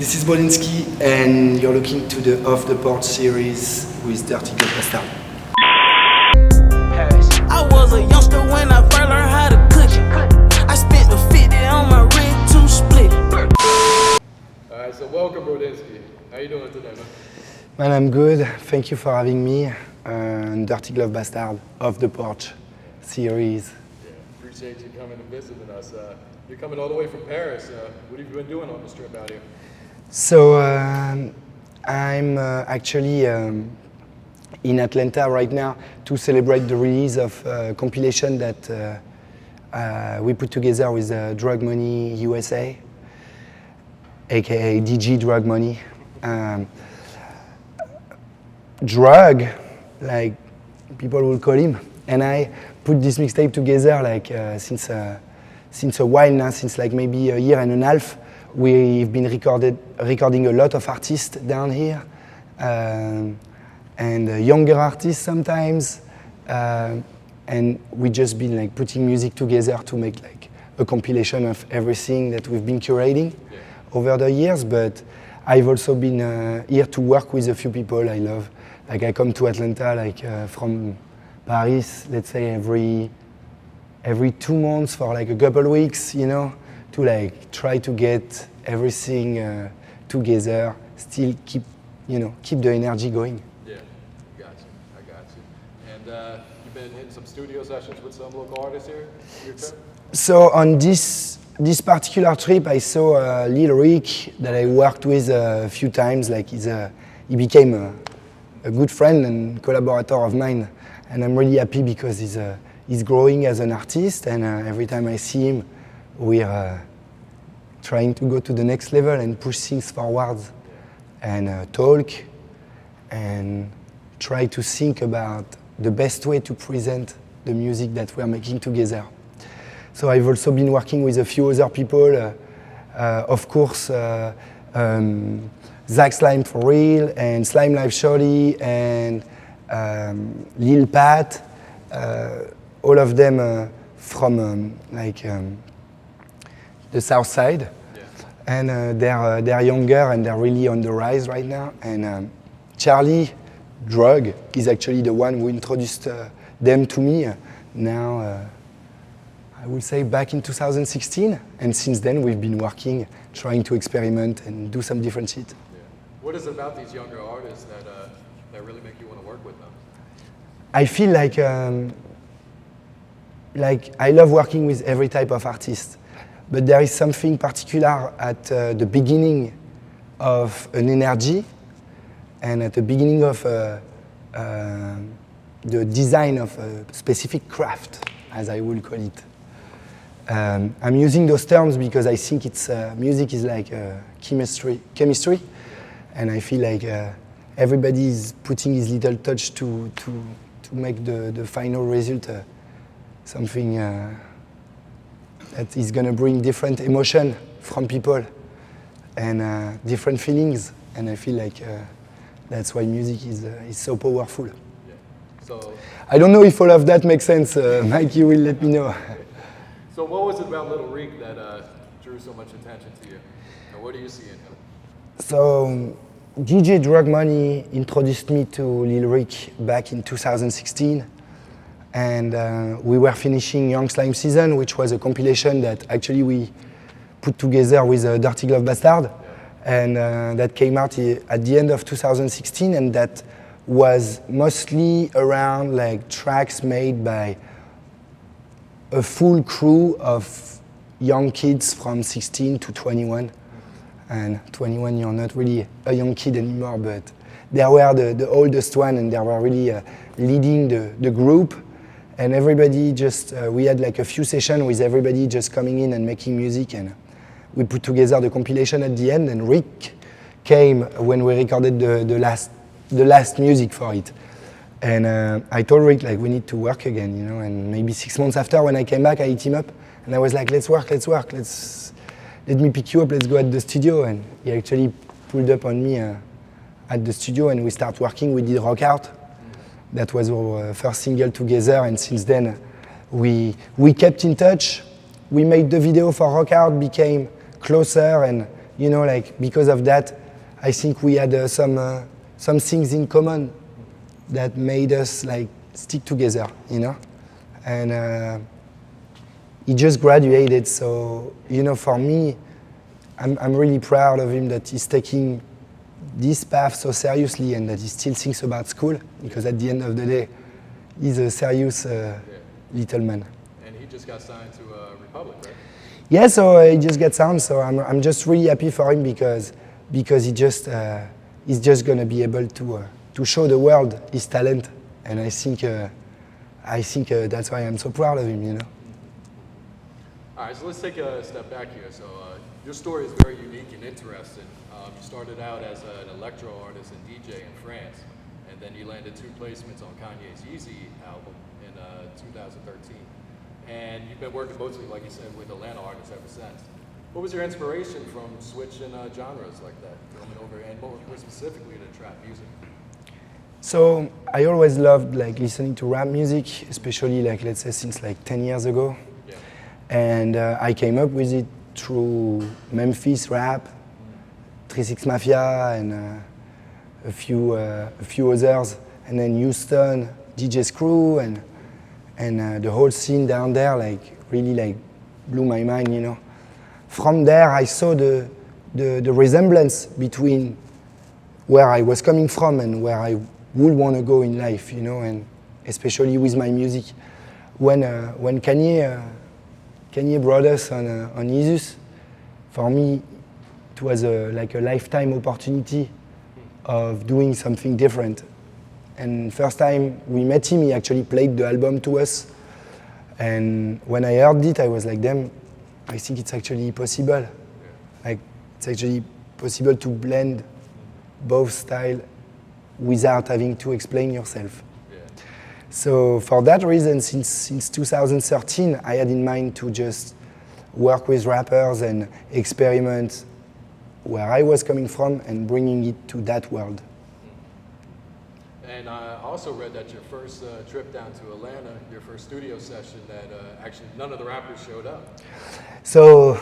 This is Brodinski, and you're looking to the Off the Porch series with Dirty Golf Bastard. I was a youngster when I first learned how to cook it. I spent the 50 on my rig to split. Alright, so welcome Brodinski. How you doing today, man? Man, I'm good. Thank you for having me on Dirty Golf Bastard Off the Porch series. Yeah, appreciate you coming and visiting us. You're coming all the way from Paris. What have you been doing on this trip out here? So I'm actually in Atlanta right now to celebrate the release of a compilation that we put together with Drug Money USA, aka DG Drug Money. Drug, like people will call him, and I put this mixtape together like since a while now, since like maybe a year and a half. We've been recording a lot of artists down here, and younger artists sometimes, and we just been like putting music together to make like a compilation of everything that we've been curating over the years. But I've also been here to work with a few people I love. Like I come to Atlanta like from Paris, let's say every 2 months for like a couple weeks, you know, to like try to get everything together, still keep the energy going. Yeah, I got you. And you've been hitting some studio sessions with some local artists here on your trip? So on this particular trip, I saw Lil Reek that I worked with a few times. Like he became a good friend and collaborator of mine, and I'm really happy because he's growing as an artist, and every time I see him, we're trying to go to the next level and push things forward, and talk and try to think about the best way to present the music that we're making together. So I've also been working with a few other people, of course, Zach Slime for Real and Slime Life Shorty and Lil Pat, all of them from the south side, and they're younger and they're really on the rise right now. And Charlie Drug is actually the one who introduced them to me. Now, I would say back in 2016, and since then we've been working, trying to experiment and do some different shit. Yeah. What is it about these younger artists that really make you want to work with them? I feel like I love working with every type of artist, but there is something particular at the beginning of an energy and at the beginning of the design of a specific craft, as I would call it. I'm using those terms because I think it's music is like chemistry, and I feel like everybody is putting his little touch to make the final result something that is going to bring different emotion from people and different feelings, and I feel like that's why music is so powerful. Yeah. So I don't know if all of that makes sense. Mike, you will let me know. So what was it about Lil Reek that drew so much attention to you? And what do you see in him? So DJ Drug Money introduced me to Lil Reek back in 2016, and we were finishing Young Slime Season, which was a compilation that actually we put together with Dirty Golf Bastard, and that came out at the end of 2016, and that was mostly around like tracks made by a full crew of young kids from 16 to 21. And 21, you're not really a young kid anymore, but they were the oldest one, and they were really leading the group. And everybody just, we had like a few sessions with everybody just coming in and making music, and we put together the compilation at the end, and Rick came when we recorded the last music for it. And I told Rick, like, we need to work again, you know, and maybe 6 months after, when I came back, I hit him up, and I was like, let's work, let me pick you up, let's go at the studio. And he actually pulled up on me at the studio, and we started working. We did Rock Out. That was our first single together, and since then, we kept in touch. We made the video for Rock Out, became closer, and you know, like because of that, I think we had some things in common that made us like stick together, you know. And he just graduated, so you know, for me, I'm really proud of him that he's taking this path so seriously and that he still thinks about school, because at the end of the day, he's a serious little man. And he just got signed to Republic, right? Yeah, so he just got signed, so I'm just really happy for him because he's just gonna be able to show the world his talent, and I think that's why I'm so proud of him, you know. All right, so let's take a step back here. So your story is very unique and interesting. You started out as an electro artist and DJ in France, and then you landed 2 placements on Kanye's Yeezy album in 2013. And you've been working mostly, like you said, with Atlanta artists ever since. What was your inspiration from switching genres like that, coming over, and more specifically to trap music? So I always loved like listening to rap music, especially like let's say since like 10 years ago. Yeah. And I came up with it through Memphis rap, 3 6 Mafia, and a few others, and then Houston, DJ Screw, and the whole scene down there like really like blew my mind, you know. From there, I saw the resemblance between where I was coming from and where I would want to go in life, you know, and especially with my music. When Kanye brought us on Jesus, for me, it was like a lifetime opportunity of doing something different. And first time we met him, he actually played the album to us. And when I heard it, I was like, damn, I think it's actually possible. Like, it's actually possible to blend both styles without having to explain yourself. Yeah. So for that reason, since 2013, I had in mind to just work with rappers and experiment where I was coming from and bringing it to that world. And I also read that your first trip down to Atlanta, your first studio session, that actually none of the rappers showed up. So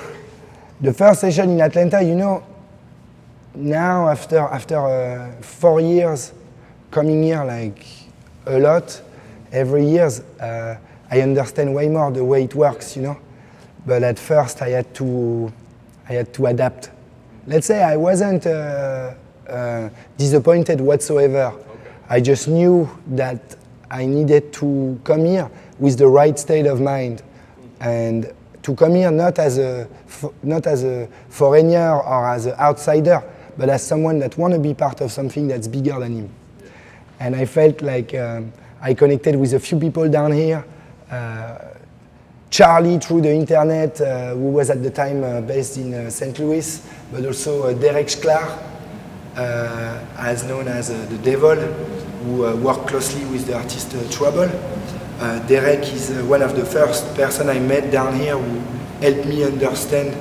the first session in Atlanta, you know, now after 4 years coming here like a lot, every year, I understand way more the way it works, you know. But at first I had to adapt. Let's say I wasn't disappointed whatsoever. Okay. I just knew that I needed to come here with the right state of mind, and to come here not as a foreigner or as an outsider, but as someone that want to be part of something that's bigger than him. Yeah. And I felt like I connected with a few people down here. Charlie through the internet, who was at the time based in St. Louis, but also Derek Schklar, as known as the Devil, who worked closely with the artist Trouble. Derek is one of the first person I met down here who helped me understand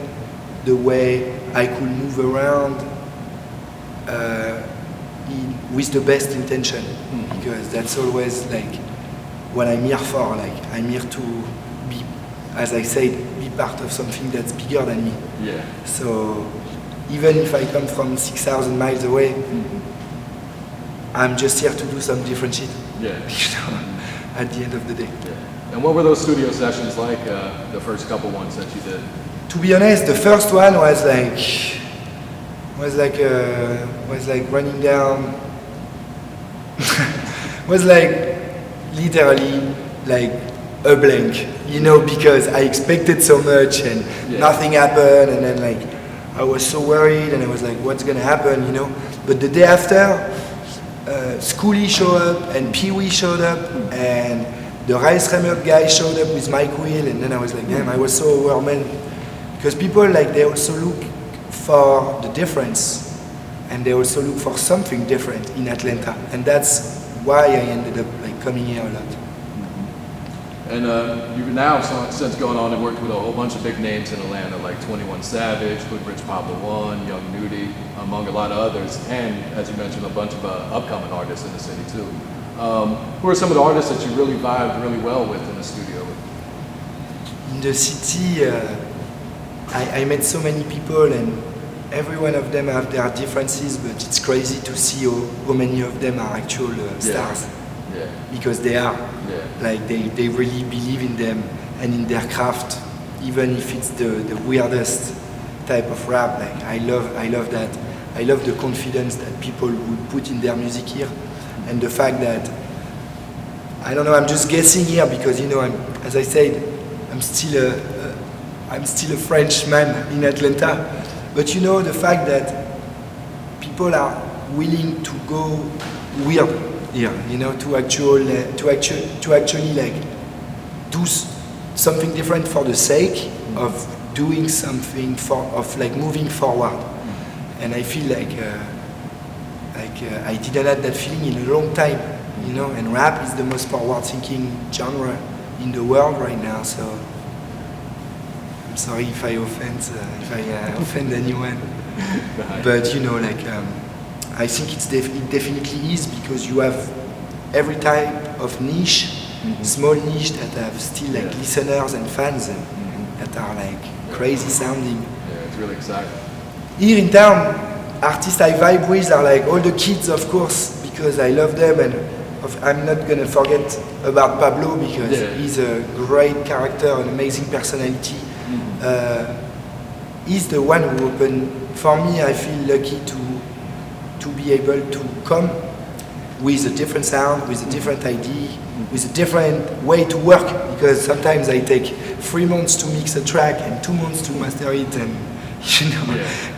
the way I could move around with the best intention, because that's always like what I'm here for. Like, I'm here to be, as I said, be part of something that's bigger than me. Yeah. So even if I come from 6,000 miles away, I'm just here to do some different shit. Yeah. You know, at the end of the day. Yeah. And what were those studio sessions like? The first couple ones that you did? To be honest, the first one was like running down. Was like literally like a blank, you know, because I expected so much and nothing happened, and then like I was so worried and I was like, what's gonna happen, you know? But the day after, Schoolie showed up and Peewee showed up and the Rice Remote guy showed up with Mike Will, and then I was like, damn, I was so overwhelmed, because people like they also look for the difference and they also look for something different in Atlanta, and that's why I ended up like coming here a lot. And you've now since going on and worked with a whole bunch of big names in Atlanta, like 21 Savage, Hoodrich Pablo Juan, Young Nudy, among a lot of others, and as you mentioned, a bunch of upcoming artists in the city too. Who are some of the artists that you really vibed really well with in the studio? In the city, I met so many people, and every one of them have their differences, but it's crazy to see how many of them are actual stars. Yeah. Because they are. Yeah. Like they really believe in them and in their craft, even if it's the weirdest type of rap. Like I love that. I love the confidence that people would put in their music here, and the fact that, I don't know, I'm just guessing here because, you know, as I said, I'm still a Frenchman in Atlanta, but you know, the fact that people are willing to go weird here, you know, to actually like do something different for the sake of doing something of like moving forward. And I feel like I didn't have that feeling in a long time, you know. And rap is the most forward-thinking genre in the world right now. So I'm sorry if I offend anyone, but you know, like I think it definitely is, because you have every type of niche, small niche that have still like listeners and fans that are like crazy sounding. Yeah, it's really exciting. Here in town, artists I vibe with are like all the kids, of course, because I love them, and I'm not gonna forget about Pablo, because he's a great character, an amazing personality. He's the one who opened, for me, I feel lucky to be able to come with a different sound, with a different idea, with a different way to work, because sometimes I take 3 months to mix a track and 2 months to master it, and you know,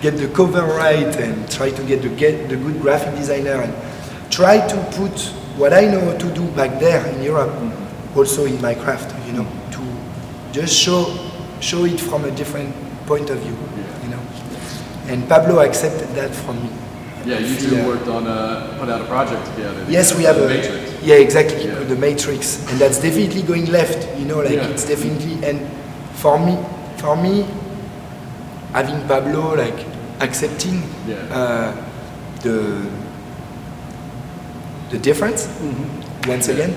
get the cover right, and try to get the good graphic designer, and try to put what I know to do back there in Europe, also in my craft, you know, to just show it from a different point of view, you know. And Pablo accepted that from me. Yeah, you two worked on put out a project together. Yes, we have the a Matrix. Yeah, exactly, the Matrix, and that's definitely going left, you know, like it's definitely. And for me, having Pablo like accepting the difference once again,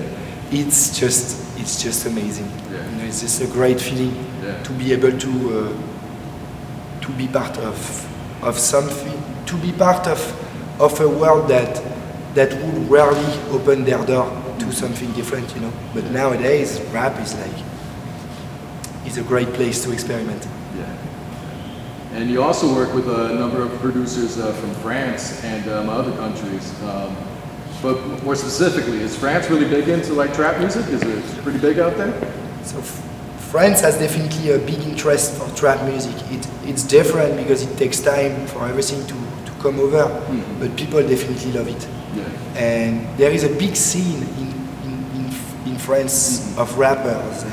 it's just amazing. You know, it's just a great feeling to be able to be part of something, to be part of a world that would rarely open their door to something different, you know. But nowadays, rap is a great place to experiment. Yeah. And you also work with a number of producers from France and other countries. But more specifically, is France really big into like trap music? Is it pretty big out there? So France has definitely a big interest for trap music. It's different because it takes time for everything to come over, but people definitely love it. Yeah. And there is a big scene in France of rappers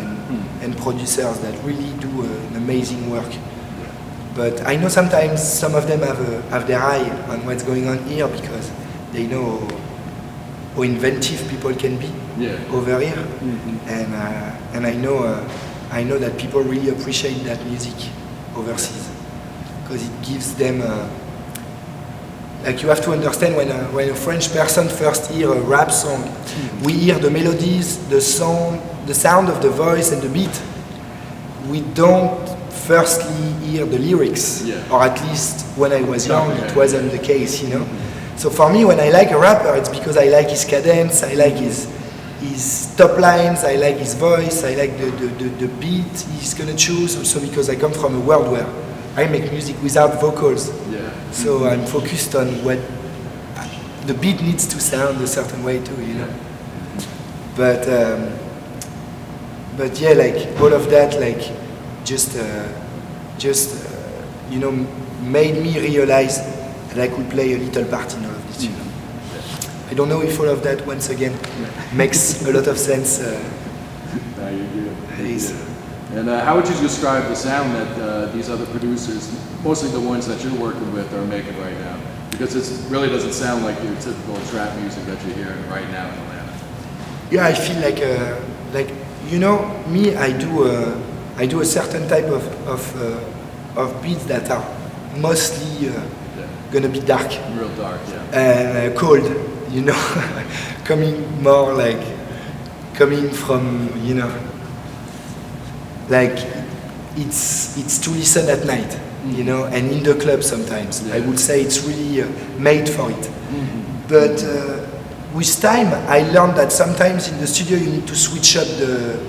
and producers that really do an amazing work. But I know sometimes some of them have their eye on what's going on here, because they know how inventive people can be over here, and I know that people really appreciate that music overseas, because it gives them like, you have to understand, when a French person first hear a rap song, we hear the melodies, the sound of the voice and the beat. We don't firstly hear the lyrics, or at least when I was young, it wasn't the case, you know. So for me, when I like a rapper, it's because I like his cadence, I like his top lines, I like his voice, I like the beat he's gonna choose. Also because I come from a world where I make music without vocals, so I'm focused on what the beat needs to sound a certain way too, you know. But yeah, like all of that, like just you know, made me realize that I could play a little part in all of this, you know. I don't know if all of that, once again, makes a lot of sense. And how would you describe the sound that these other producers, mostly the ones that you're working with, are making right now? Because it really doesn't sound like your typical trap music that you're hearing right now in Atlanta. Yeah, I feel like you know, me, I do a certain type of beats that are mostly gonna be dark. Real dark, and cold, you know, coming from, you know, like it's to listen at night, you know, and in the club sometimes. I would say it's really made for it. But with time, I learned that sometimes in the studio you need to switch up the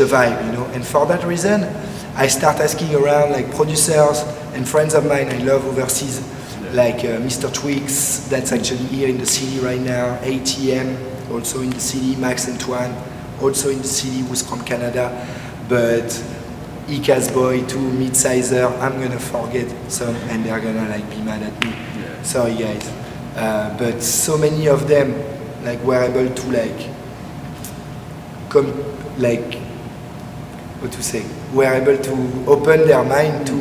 vibe, you know. And for that reason, I start asking around like producers and friends of mine I love overseas, like Mr. Twix, that's actually here in the city right now, ATM, also in the city, Max Antoine, also in the city, who's from Canada, but Ika's Boy too, Midsizer, I'm gonna forget some and they're gonna like be mad at me. Sorry guys. But so many of them like were able to like were able to open their mind to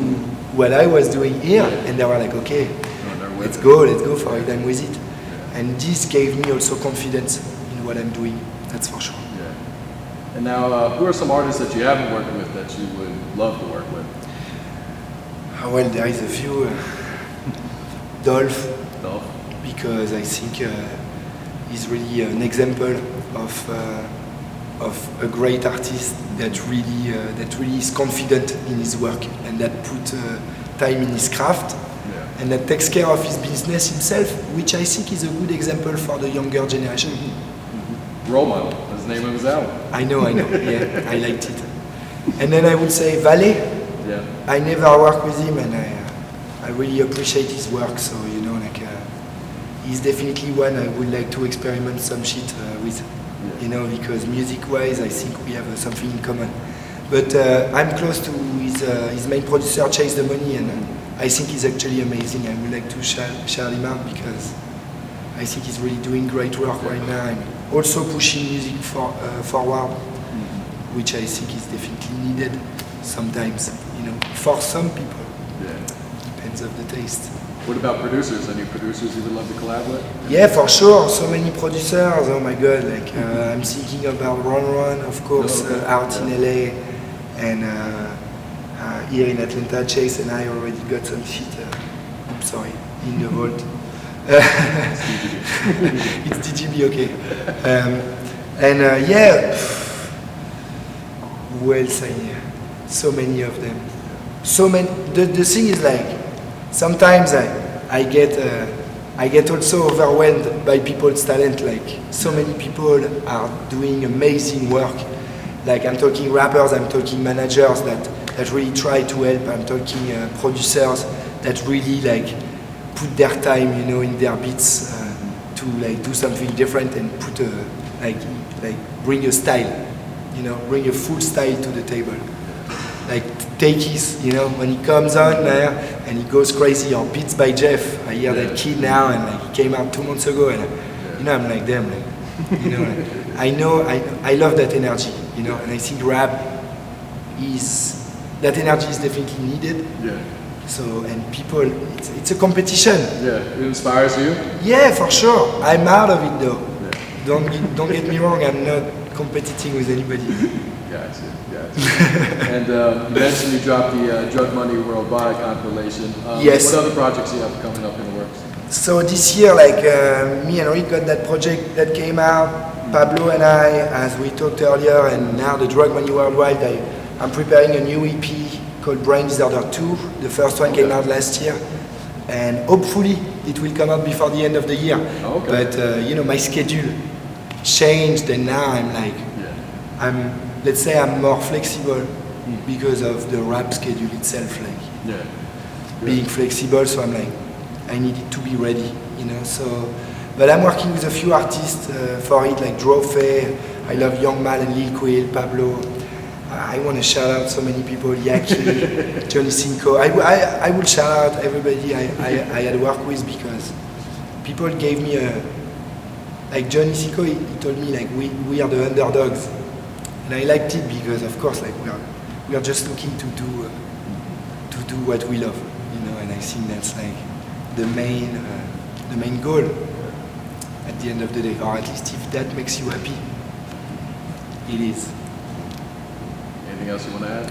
what I was doing here, and they were like, okay, let's go for it, I'm with it. And this gave me also confidence in what I'm doing, that's for sure. Yeah. And now, who are some artists that you haven't worked with that you would love to work with? Well, there is a few. Dolph, Dolph? Because I think he's really an example of a great artist that really is confident in his work and that put time in his craft and that takes care of his business himself, which I think is a good example for the younger generation. Role model, that's the name of his album. I know, yeah, I liked it. And then I would say Valee. Yeah. I never worked with him and I really appreciate his work, so you know, like he's definitely one I would like to experiment some shit with. You know, because music-wise, I think we have something in common. But I'm close to his main producer, ChaseTheMoney, and I think he's actually amazing. I would like to shout him out because I think he's really doing great work right now and also pushing music forward, which I think is definitely needed sometimes, you know, for some people. Depends of the taste. What about producers? Any producers you would love to collab with? Yeah, for sure. So many producers. Oh my God! Like I'm thinking about Ron, of course, out in LA, and here in Atlanta, Chase and I already got some shit. I'm sorry, in the vault. It's DGB, okay. Yeah, who else? So many of them. So many. The thing is like. Sometimes I get also overwhelmed by people's talent. Like so many people are doing amazing work. Like I'm talking rappers, I'm talking managers that really try to help. I'm talking producers that really like put their time, you know, in their beats to like do something different and put like bring a style, you know, bring a full style to the table. Like Take His, you know, when he comes on there and he goes crazy, or Beats by Jeff. I hear that kid now, and like, he came out 2 months ago, and you know, I'm like, damn, like, you know, like, I love that energy, you know, and I think rap that energy is definitely needed. Yeah. So, and people, it's a competition. Yeah, it inspires you? Yeah, for sure. I'm out of it though. Yeah. Don't get me wrong, I'm not competing with anybody. Gotcha. And you mentioned you dropped the Drug Money Worldwide compilation. Yes. What other projects do you have coming up in the works? So this year, like me and Rick got that project that came out, Pablo and I, as we talked earlier, and now the Drug Money Worldwide, I'm preparing a new EP called Brain Disorder 2. The first one came out last year, and hopefully it will come out before the end of the year. But you know, my schedule changed, and now I'm like, let's say I'm more flexible because of the rap schedule itself, like being flexible. So I'm like, I needed to be ready, you know. So, but I'm working with a few artists for it, like Drophe. I love Young Mal and Lil Keed, Pablo. I want to shout out so many people, Yager, Johnny Cinco. I would shout out everybody I had worked with because people gave me like Johnny Cinco, he told me like we are the underdogs. And I liked it because, of course, like we are just looking to do what we love, you know. And I think that's like the main goal at the end of the day, or at least if that makes you happy, it is. Anything else you want to add?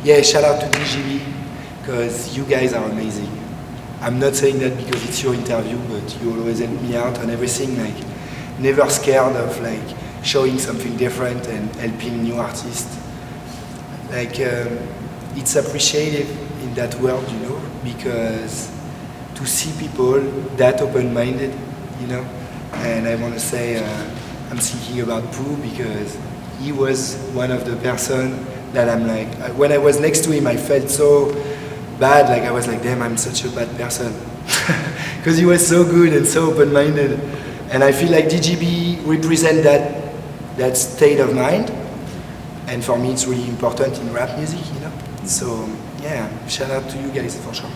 Yeah, shout out to DGB because you guys are amazing. I'm not saying that because it's your interview, but you always help me out on everything. Like. Never scared of like showing something different and helping new artists. Like it's appreciated in that world, you know, because to see people that open-minded, you know, and I want to say I'm thinking about Pooh because he was one of the person that I'm like, when I was next to him, I felt so bad, like I was like, damn, I'm such a bad person. Because he was so good and so open-minded. And I feel like DGB represent that state of mind. And for me, it's really important in rap music, you know. So yeah, shout out to you guys for sure.